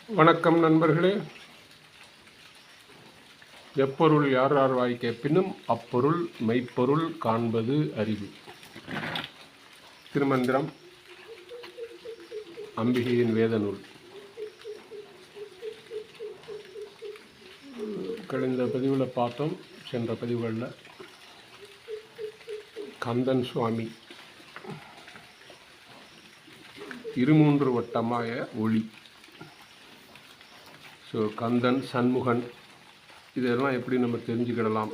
வணக்கம் நண்பர்களே. எப்பொருள் யார் யார் வாய் கேட்பினும் அப்பொருள் மெய்ப்பொருள் காண்பது அறிவு. திருமந்திரம், அம்பிகையின் வேத நூல். கடந்த பதிவில் பார்த்தோம். சென்ற பதிவுகளில் கந்தன் சுவாமி இருமூன்று வட்டமாய ஒளி. ஸோ கந்தன், சண்முகன், இதெல்லாம் எப்படி நம்ம தெரிஞ்சுக்கிடலாம்?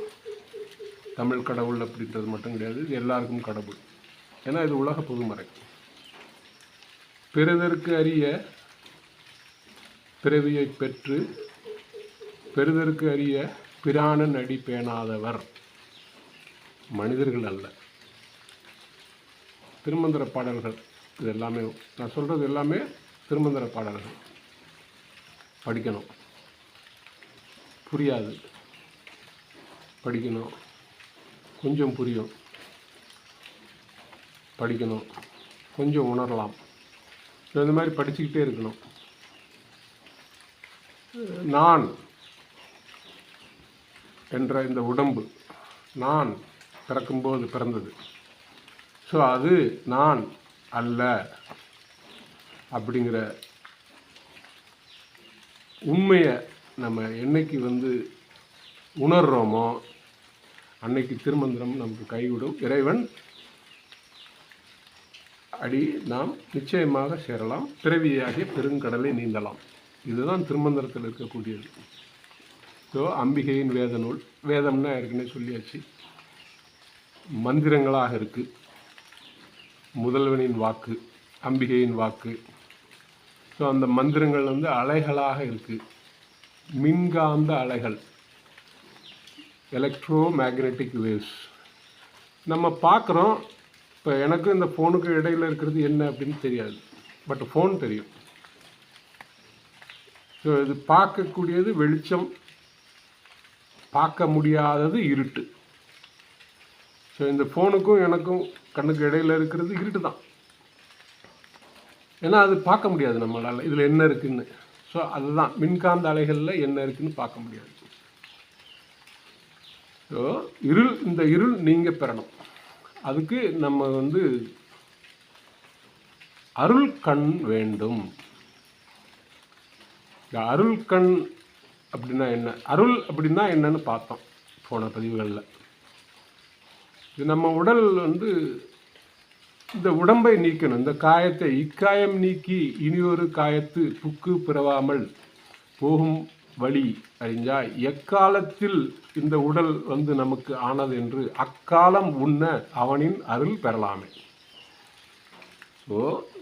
தமிழ் கடவுள் அப்படின்றது மட்டும் கிடையாது, இது எல்லாருக்கும் கடவுள். ஏன்னா இது உலக பொதுமறை. பெறுதற்கு அறிய பிறவியை பெற்று பெறுதற்கு அறிய பிராணன் அடி பேணாதவர் மனிதர்கள் அல்ல. திருமந்திர பாடல்கள் இது எல்லாமே, நான் சொல்கிறது எல்லாமே திருமந்திர பாடல்கள். படிக்கணும், புரியாது, படிக்கணும், கொஞ்சம் புரியும், படிக்கணும், கொஞ்சம் உணரலாம். இந்த மாதிரி படிச்சுக்கிட்டே இருக்கணும். நான் என்ற இந்த உடம்பு நான் பிறக்கும்போது பிறந்தது. ஸோ அது நான் அல்ல அப்படிங்கிற உண்மையை நம்ம என்னைக்கு உணர்கிறோமோ அன்னைக்கு திருமந்திரம் நமக்கு கைவிடும். இறைவன் அடி நாம் நிச்சயமாக சேரலாம், பிறவியாகிய பெருங்கடலை நீந்தலாம். இதுதான் திருமந்திரத்தில் இருக்கக்கூடியது. ஸோ அம்பிகையின் வேத நூல். வேதம்னா ஏற்கனவே சொல்லியாச்சு, மந்திரங்களாக இருக்குது. முதல்வனின் வாக்கு, அம்பிகையின் வாக்கு. ஸோ அந்த மந்திரங்கள் அலைகளாக இருக்குது, மின்காந்த அலைகள், எலக்ட்ரோ மேக்னெட்டிக் வேவ்ஸ். நம்ம பார்க்குறோம். இப்போ எனக்கு இந்த ஃபோனுக்கு இடையில் இருக்கிறது என்ன அப்படின்னு தெரியாது, பட் ஃபோன் தெரியும். ஸோ இது பார்க்கக்கூடியது வெளிச்சம், பார்க்க முடியாதது இருட்டு. ஸோ இந்த ஃபோனுக்கும் எனக்கும் கண்ணுக்கு இடையில் இருக்கிறது இருட்டு தான். ஏன்னா அது பார்க்க முடியாது நம்மளால், இதில் என்ன இருக்குதுன்னு. ஸோ அதுதான் மின்காந்த அலைகளில் என்ன இருக்குதுன்னு பார்க்க முடியாது. ஸோ இந்த இருள் நீங்கள் பெறணும். அதுக்கு நம்ம அருள் கண் வேண்டும். இந்த அருள் கண் அப்படின்னா என்ன, அருள் அப்படின்னா என்னன்னு பார்த்தோம் போன பதிவுகளில். இது நம்ம உடல் இந்த உடம்பை நீக்கணும். இந்த காயத்தை இக்காயம் நீக்கி இனியொரு காயத்து புக்கு பிறவாமல் போகும் வழி அறிஞ்சாய், எக்காலத்தில் இந்த உடல் நமக்கு ஆனது என்று அக்காலம் உண்ண அவனின் அருள் பெறலாமே. ஸோ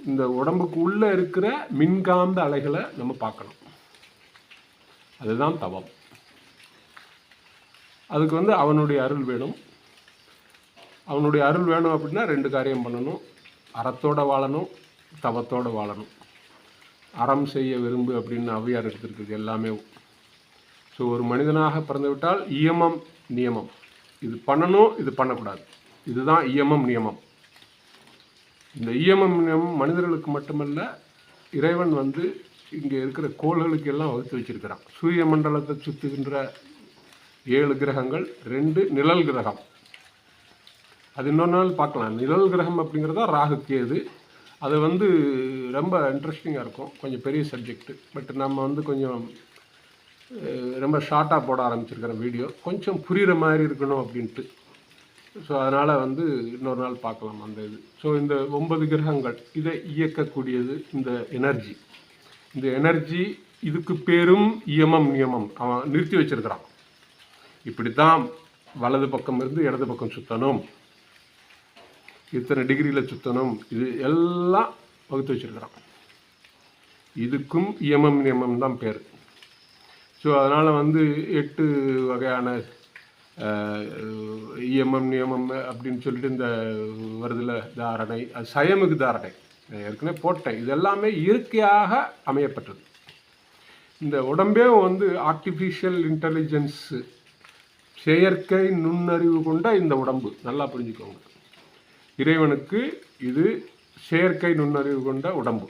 இந்த உடம்புக்கு உள்ளே இருக்கிற மின்காந்த அலைகளை நம்ம பார்க்கணும். அதுதான் தவம். அதுக்கு அவனுடைய அருள் வேணும். அவனுடைய அருள் வேணும் அப்படின்னா ரெண்டு காரியம் பண்ணணும். அறத்தோடு வாழணும், தவத்தோடு வாழணும். அறம் செய்ய விரும்பு அப்படின்னு ஔவையார் எடுத்துருக்குது எல்லாமே. ஸோ ஒரு மனிதனாக பிறந்து விட்டால் இயமம் நியமம், இது பண்ணணும், இது பண்ணக்கூடாது, இதுதான் இயமம் நியமம். இந்த இயமம் நியமம் மனிதர்களுக்கு மட்டுமல்ல, இறைவன் இங்கே இருக்கிற கோள்களுக்கு எல்லாம் வகுத்து வச்சிருக்கிறான். சூரிய மண்டலத்தை சுற்றுகின்ற 7 கிரகங்கள், 2 நிழல் கிரகம். அது இன்னொரு நாள் பார்க்கலாம். நிழல் கிரகம் அப்படிங்கிறதா ராகு கேது. அது ரொம்ப இன்ட்ரெஸ்டிங்காக இருக்கும், கொஞ்சம் பெரிய சப்ஜெக்டு. பட் நம்ம கொஞ்சம் ரொம்ப ஷார்ட்டாக போட ஆரம்பிச்சிருக்கிற வீடியோ, கொஞ்சம் புரிகிற மாதிரி இருக்கணும் அப்படின்ட்டு. ஸோ அதனால் இன்னொரு நாள் பார்க்கலாம் அந்த இது. ஸோ இந்த 9 கிரகங்கள் இதை இயக்கக்கூடியது இந்த எனர்ஜி. இந்த எனர்ஜி இதுக்கு பேரும் இயமம் நியமம் அவன் நிறுத்தி வச்சிருக்கிறான். இப்படித்தான் வலது பக்கம் இருந்து இடது பக்கம் சுற்றணும், இத்தனை டிகிரியில் சுற்றணும், இது எல்லாம் வகுத்து வச்சிருக்கிறான். இதுக்கும் இயமம் நியமம் தான் பேர். ஸோ அதனால் 8 வகையான இயமம் நியமம் அப்படின்னு சொல்லிட்டு இந்த வருதில் தாரணை, அது சயமுக்கு தாரணை ஏற்கனவே போட்டேன். இது எல்லாமே இயற்கையாக அமையப்பட்டது. இந்த உடம்பே ஆர்டிஃபிஷியல் இன்டெலிஜென்ஸு, செயற்கை நுண்ணறிவு கொண்ட இந்த உடம்பு. நல்லா புரிஞ்சுக்கோங்க, இறைவனுக்கு இது செயற்கை நுண்ணறிவு கொண்ட உடம்பு.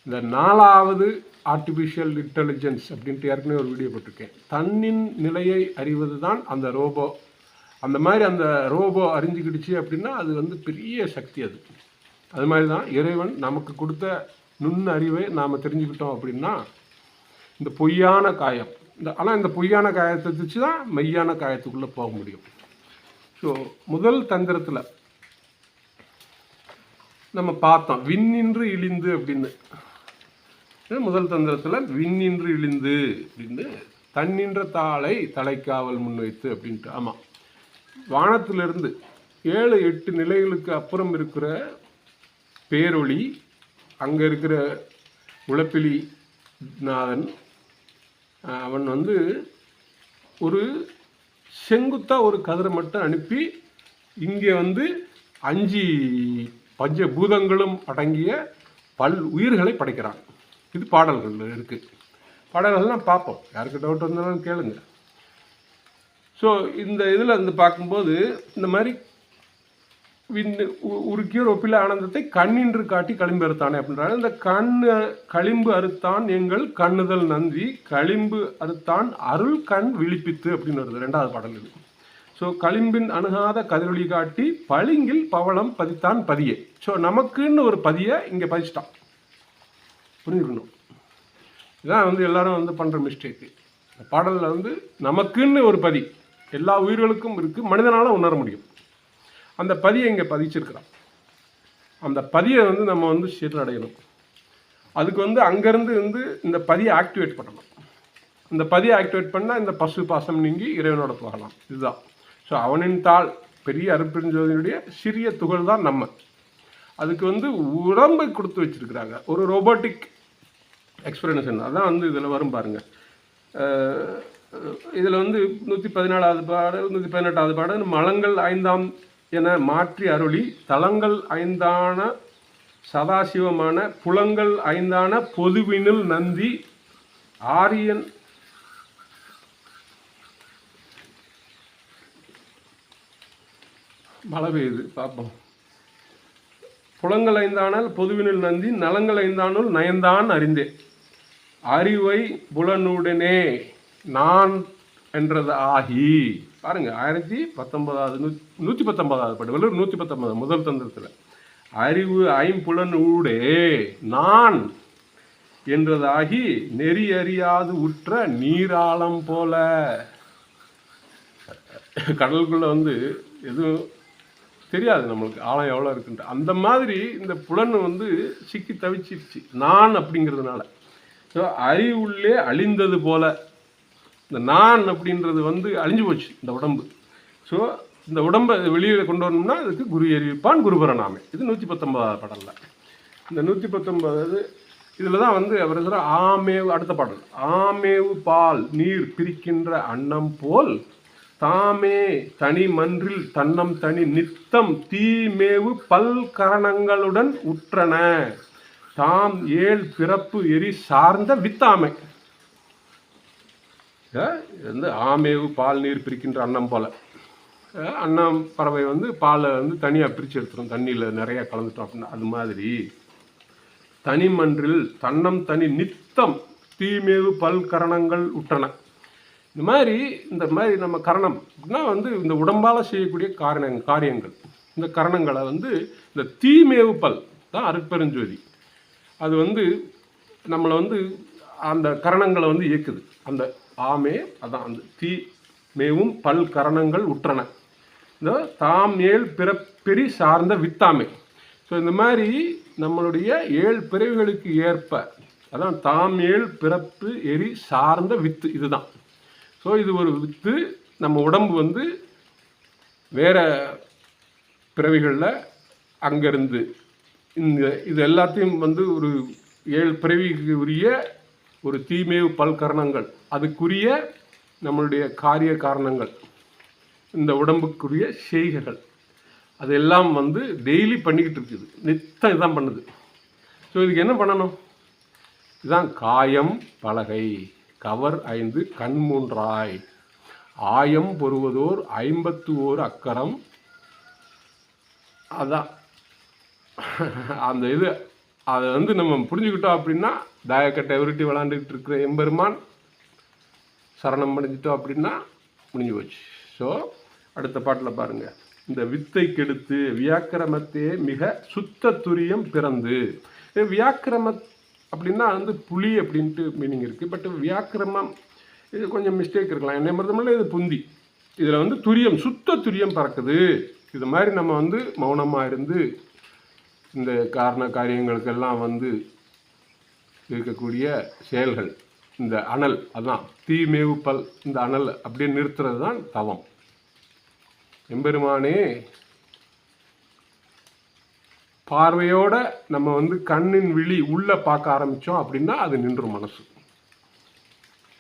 இந்த 4வது ஆர்டிஃபிஷியல் இன்டெலிஜென்ஸ் அப்படின்ட்டு ஏற்கனவே ஒரு வீடியோ போட்டிருக்கேன். தன்னின் நிலையை அறிவது தான் அந்த ரோபோ. அந்த மாதிரி அந்த ரோபோ அறிஞ்சிக்கிடுச்சு அப்படின்னா அது வந்து பெரிய சக்தி. அது மாதிரி தான் இறைவன் நமக்கு கொடுத்த நுண் அறிவை நாம் தெரிஞ்சுக்கிட்டோம் அப்படின்னா இந்த பொய்யான காயம் ஆனால் இந்த பொய்யான காயத்தை வச்சு தான் மெய்யான காயத்துக்குள்ளே போக முடியும். ஸோ முதல் தந்திரத்தில் நம்ம பார்த்தோம் விண்ணின்று இழிந்து அப்படின்னு. முதல் தந்திரத்தில் விண்ணின்று இழிந்து அப்படின்னு தன்னின்ற தாளை தலைக்காவல் முன்வைத்து அப்படின்ட்டு. ஆமாம், வானத்திலிருந்து 7-8 நிலைகளுக்கு அப்புறம் இருக்கிற பேரொளி, அங்கே இருக்கிற உழப்பிலி நாதன் அவன் வந்து ஒரு செங்குத்தாக ஒரு கதிரை மட்டும் அனுப்பி இங்கே வந்து 5 பஞ்சபூதங்களும் அடங்கிய உயிர்களை படைக்கிறான். இது பாடல்கள் இருக்குது. பாடல்கள்லாம் பார்ப்போம், யாருக்கு டவுட் வந்தாலும் கேளுங்க. ஸோ இந்த இதில் வந்து பார்க்கும்போது இந்த மாதிரி உருக்கியோர் ஒப்பில ஆனந்தத்தை கண்ணின்று காட்டி களிம்பு அறுத்தானே அப்படின்றாங்க. இந்த களிம்பு அறுத்தான் எங்கள் கண்ணுதல் நந்தி, களிம்பு அறுத்தான் அருள் கண் விழிப்பித்து அப்படின்னு வருது 2வது பாடல் இது. ஸோ களிம்பின் அணுகாத கதிரொலி காட்டி பளிங்கில் பவளம் பதித்தான் பதியே. ஸோ நமக்குன்னு ஒரு பதியை இங்கே பதிச்சிட்டான், புரிஞ்சுக்கணும். இதான் வந்து எல்லாரும் வந்து பண்ணுற மிஸ்டேக்கு. பாடலில் வந்து நமக்குன்னு ஒரு பதி எல்லா உயிர்களுக்கும் இருக்குது, மனிதனால் உணர முடியும். அந்த பதியை இங்கே பதிச்சிருக்கிறான். அந்த பதியை வந்து நம்ம வந்து சீரடையணும். அதுக்கு வந்து அங்கேருந்து வந்து இந்த பதியை ஆக்டிவேட் பண்ணணும். இந்த பதியை ஆக்டிவேட் பண்ணால் இந்த பசு பாசம் நீங்கி இறைவனோட போகலாம். இதுதான். ஸோ அவனின் தாள் பெரிய அருட்பெருஞ்சோதியினுடைய சிறிய துகள் தான் நம்ம. அதுக்கு வந்து உடம்பை கொடுத்து வச்சுருக்கிறாங்க, ஒரு ரோபோட்டிக் எக்ஸ்பிரனேஷன். அதான் வந்து இதில் வரும் பாருங்கள். இதில் வந்து 114வது பாடல் 118வது பாடல் மலங்கள் 5ஆம் என மாற்றி அருளி தலங்கள் 5ஆன சதாசிவமான புலங்கள் 5ஆன பொதுவினில் நந்தி ஆரியன் மழை பெய்யுது பார்ப்போம். புலங்கள் 5ஆனால் பொதுவினில் நந்தி நலங்கள் 5ஆனுள் நயந்தான் அறிந்தே அறிவை புலனுடனே நான் என்றது ஆகி. பாருங்க 119வது பாட்டு 119 முதல் தந்திரத்தில் அறிவு 5புலனூடே நான் என்றதாகி நெறி அறியாது உற்ற நீராழம் போல. கடலுக்குள்ள வந்து எதுவும் தெரியாது நம்மளுக்கு, ஆழம் எவ்வளோ இருக்குன்ட்டு. அந்த மாதிரி இந்த புலன் வந்து சிக்கி தவிச்சிருச்சு நான் அப்படிங்கிறதுனால. ஸோ அறிவுள்ளே அழிந்தது போல இந்த நான் அப்படின்றது வந்து அழிஞ்சு போச்சு இந்த உடம்பு. ஸோ இந்த உடம்பை வெளியில் கொண்டு வரணும்னா அதுக்கு குரு அறிவிப்பான் குருபரனாமே. இது 119வது பாடலில். இந்த 119 இதில் தான் வந்து அவர் சொல்கிற ஆமேவு அடுத்த பாடல் ஆமேவு பால் நீர் பிரிக்கின்ற அன்னம் போல் தாமே தனி மன்றில் தன்னம் தனி நித்தம் தீமேவு பல்கரணங்களுடன் உற்றன தாம் 7 பிறப்பு எரி சார்ந்த வித்தாமை. வந்து ஆமேவு பால் நீர் பிரிக்கின்ற அன்னம் போல. அன்னம் பறவை வந்து பாலை வந்து தனியாக பிரித்து எடுத்துரும், தண்ணியில் நிறையா கலந்துட்டோம் அப்படின்னா. அது மாதிரி தனிமன்றில் தன்னம் தனி நித்தம் தீமேவு பல்கரணங்கள் உற்றன. இந்த மாதிரி நம்ம கரணம் அப்படின்னா வந்து இந்த உடம்பால் செய்யக்கூடிய காரியங்கள். இந்த கரணங்களை வந்து இந்த தீமேவு பல் தான் அருட்பெருஞ்சோதி. அது வந்து நம்மளை வந்து அந்த கரணங்களை வந்து இயக்குது. அந்த ஆமே அதான் அந்த தீ மேவும் பல் கரணங்கள் உற்றன இந்த தாம் 7 பிறப்பெரி சார்ந்த வித்தாமை. ஸோ இந்த மாதிரி நம்மளுடைய 7 பிறவிகளுக்கு ஏற்ப அதான் தாம் 7 பிறப்பு எரி சார்ந்த வித்து இதுதான். ஸோ இது ஒரு வித்து. நம்ம உடம்பு வந்து வேறு பிறவிகளில் அங்கேருந்து இது எல்லாத்தையும் வந்து ஒரு 7 பிறவிக்கு உரிய ஒரு தீமேவு பல்கரணங்கள், அதுக்குரிய நம்மளுடைய காரிய காரணங்கள், இந்த உடம்புக்குரிய செய்கைகள், அதெல்லாம் வந்து டெய்லி பண்ணிக்கிட்டு இருக்குது. நித்தம் இதுதான் பண்ணுது. ஸோ இதுக்கு என்ன பண்ணணும்? இதுதான் காயம் பலகை கவர் 5 கண் 3 ஆயம் பொறுவதோர் 51 அக்கரம். அதான் அந்த இது அதை வந்து நம்ம புரிஞ்சுக்கிட்டோம் அப்படின்னா தாயக்கட்டை உருட்டி விளாண்டுக்கிட்டு இருக்கிற எம்பெருமான் சரணம் அடைஞ்சிட்டோம் அப்படின்னா முடிஞ்சு போச்சு. ஸோ அடுத்த பாட்டில் பாருங்கள், இந்த வித்தை கெடுத்து வியாக்கிரமத்தையே மிக சுத்த துரியம் பிறந்து. வியாக்கிரம அப்படின்னா வந்து புலி அப்படின்ட்டு மீனிங் இருக்குது. பட் வியாக்கிரமம் இது கொஞ்சம் மிஸ்டேக் இருக்கலாம். என்னை பொறுத்தமல்ல இது புந்தி. இதில் வந்து துரியம், சுத்த துரியம் பறக்குது. இது மாதிரி நம்ம வந்து மௌனமாக இருந்து இந்த காரண காரியங்களுக்கெல்லாம் வந்து இருக்கக்கூடிய செயல்கள், இந்த அனல், அதான் தீமேவுப்பல், இந்த அனல் அப்படியே நிறுத்துறது தான் தவம். எம்பெருமானே பார்வையோட நம்ம வந்து கண்ணின் விழி உள்ளே பார்க்க ஆரம்பித்தோம் அப்படின்னா அது நின்றும் மனசு.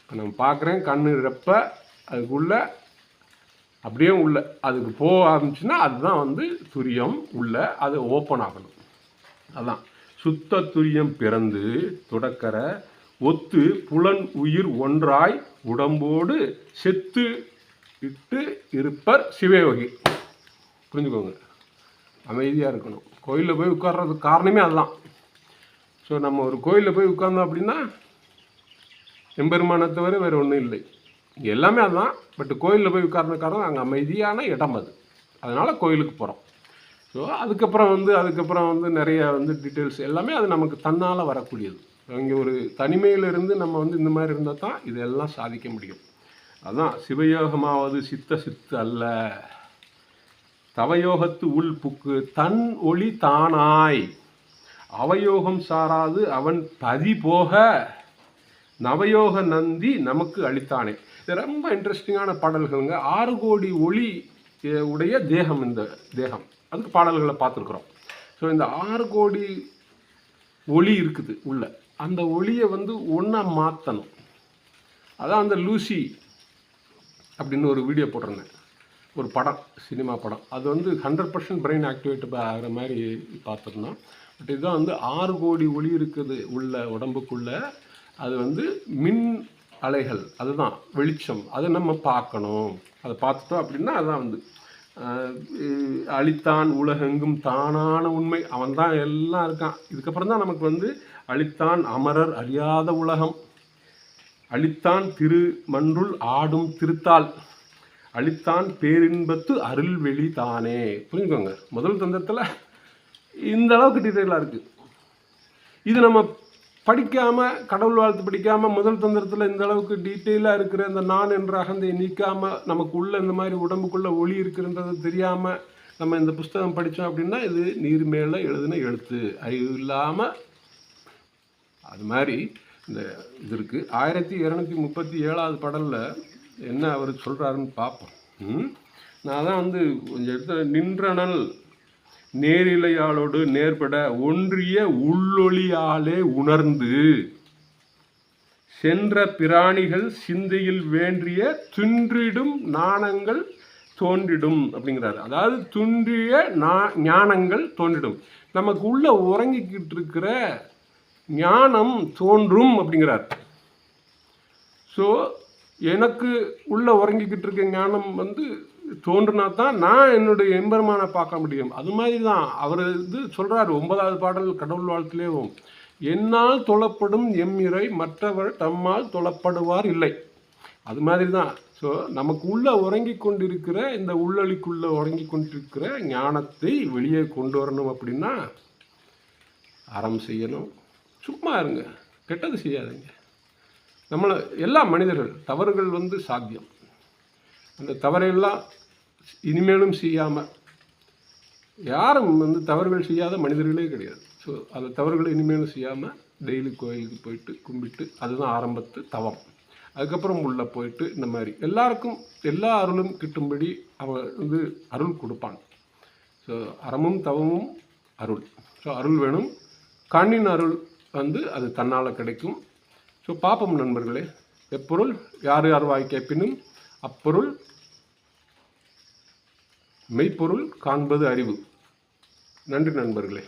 நம்ம பார்க்குறேன் கண்ணு ரெப்ப அதுக்குள்ள அப்படியே உள்ள அதுக்கு போக ஆரம்பிச்சுன்னா அதுதான் வந்து துரியம். உள்ள அது ஓப்பன் ஆகணும். அதான் சுத்த துரியம் பிறந்து தொடக்கற ஒத்து புலன் உயிர் ஒன்றாய் உடம்போடு செத்து இட்டு இருப்பர் சிவயோகி. புரிஞ்சுக்கோங்க, அமைதியாக இருக்கணும். கோயிலில் போய் உட்கார்றதுக்கு காரணமே அதுதான். ஸோ நம்ம ஒரு கோயிலில் போய் உட்கார்ந்தோம் அப்படின்னா எம்பெருமானை தவிர வேறு ஒன்றும் இல்லை. இங்கே எல்லாமே அதுதான். பட் கோயிலில் போய் உட்கார்ந்த காரணம் அங்கே அமைதியான இடம் அது. அதனால் கோயிலுக்கு போகிறோம். ஸோ அதுக்கப்புறம் வந்து நிறைய வந்து டீட்டெயில்ஸ் எல்லாமே அது நமக்கு தன்னால் வரக்கூடியது. இங்கே ஒரு தனிமையிலிருந்து நம்ம வந்து இந்த மாதிரி இருந்தால் தான் இதெல்லாம் சாதிக்க முடியும். அதுதான் சிவயோகமாவது சித்து அல்ல, தவயோகத்து உள் புக்கு தன் ஒளி தானாய் அவயோகம் சாராது அவன் பதி போக நவயோக நந்தி நமக்கு அளித்தானே. இது ரொம்ப இன்ட்ரெஸ்டிங்கான பாடல்களுங்க. 6 கோடி ஒளி உடைய தேகம் இந்த தேகம். அதுக்கு பாடல்களை பார்த்துருக்குறோம். ஸோ இந்த 6 கோடி ஒளி இருக்குது உள்ள. அந்த ஒளியை வந்து ஒன்றா மாற்றணும். அதான் அந்த லூசி அப்படின்னு ஒரு வீடியோ போட்டிருந்தேன், ஒரு படம், சினிமா படம். அது வந்து 100% பிரெயின் ஆக்டிவேட் ஆகிற மாதிரி பார்த்துருந்தோம். பட் இதுதான் வந்து 6 கோடி ஒளி இருக்குது உள்ள உடம்புக்குள்ளே. அது வந்து மின் அலைகள், அதுதான் வெளிச்சம். அதை நம்ம பார்க்கணும். அதை பார்த்துட்டோம் அப்படின்னா அதுதான் வந்து அளித்தான் உலகெங்கும் தானான உண்மை. அவன் தான் எல்லாம் இருக்கான். இதுக்கப்புறம் தான் நமக்கு வந்து அளித்தான் அமரர் அழியாத உலகம், அளித்தான் திரு மன்றுள் ஆடும் திருத்தாள், அளித்தான் பேரின்பத்து அருள் வெளி தானே. புரிஞ்சுக்கோங்க, முதல் தந்தத்தில் இந்த அளவுக்கு டீட்டெயிலாக இருக்குது. இது நம்ம படிக்காமல், கடவுள் வாழ்த்து படிக்காமல், முதல் தந்திரத்தில் இந்த அளவுக்கு டீட்டெயிலாக இருக்கிற இந்த நான் என்ற அகந்தையை நீக்காமல், நமக்கு உள்ள இந்த மாதிரி உடம்புக்குள்ளே ஒளி இருக்குன்றது தெரியாமல் நம்ம இந்த புஸ்தகம் படித்தோம் அப்படின்னா இது நீர் மேலே எழுதின எழுத்து, அறிவு இல்லாமல். அது மாதிரி இந்த இது இருக்குது. 1237வது பாடலில் என்ன அவர் சொல்கிறாருன்னு பார்ப்போம். நான் தான் வந்து கொஞ்சம் இடத்துல நின்றனல் நேரிலையாளோடு நேர்பட ஒன்றிய உள்ளொளியாலே உணர்ந்து சென்ற பிராணிகள் சிந்தையில் வேண்டிய துன்றிடும் நாணங்கள் தோன்றிடும் அப்படிங்கிறாரு. அதாவது துன்றிய ஞானங்கள் தோன்றிடும். நமக்கு உள்ள உறங்கிக்கிட்டு இருக்கிற ஞானம் தோன்றும் அப்படிங்கிறார். ஸோ எனக்கு உள்ள உறங்கிக்கிட்டு இருக்க ஞானம் வந்து தோன்றுனா தான் நான் என்னுடைய எம்பெருமானை பார்க்க முடியும். அது மாதிரி தான் அவர் இது சொல்கிறார் 9வது பாடல் கடவுள் வாழ்த்துலேயும், என்னால் தொழப்படும் எம்மிறை மற்றவர் தம்மால் தொழப்படுவார் இல்லை. அது மாதிரி தான். ஸோ நமக்கு உள்ள உறங்கி கொண்டிருக்கிற இந்த உள்ளொலிக்குள்ளே உறங்கி கொண்டிருக்கிற ஞானத்தை வெளியே கொண்டு வரணும் அப்படின்னா அறம் செய்யணும். சும்மா இருங்க, கெட்டது செய்யாதீங்க. நம்மளை எல்லா மனிதர்கள் தவறுகள் வந்து சாத்தியம். அந்த தவறையெல்லாம் இனிமேலும் செய்யாமல், யாரும் வந்து தவறுகள் செய்யாத மனிதர்களே கிடையாது. ஸோ அந்த தவறுகளை இனிமேலும் செய்யாமல் டெய்லி கோயிலுக்கு போயிட்டு கும்பிட்டு, அதுதான் ஆரம்பத்து தவம். அதுக்கப்புறம் உள்ளே போயிட்டு இந்த மாதிரி எல்லாருக்கும் எல்லா அருளும் கிட்டும்படி அவன் வந்து அருள் கொடுப்பான். ஸோ அறமும் தவமும் அருள். ஸோ அருள் வேணும். கண்ணின் அருள் வந்து அது தன்னால் கிடைக்கும். ஸோ பார்ப்போம் நண்பர்களே. எப்பொருள் யார் யார் வாய் கேட்பினும் அப்பொருள் மெய்ப்பொருள் காண்பது அறிவு. நன்றி நண்பர்களே.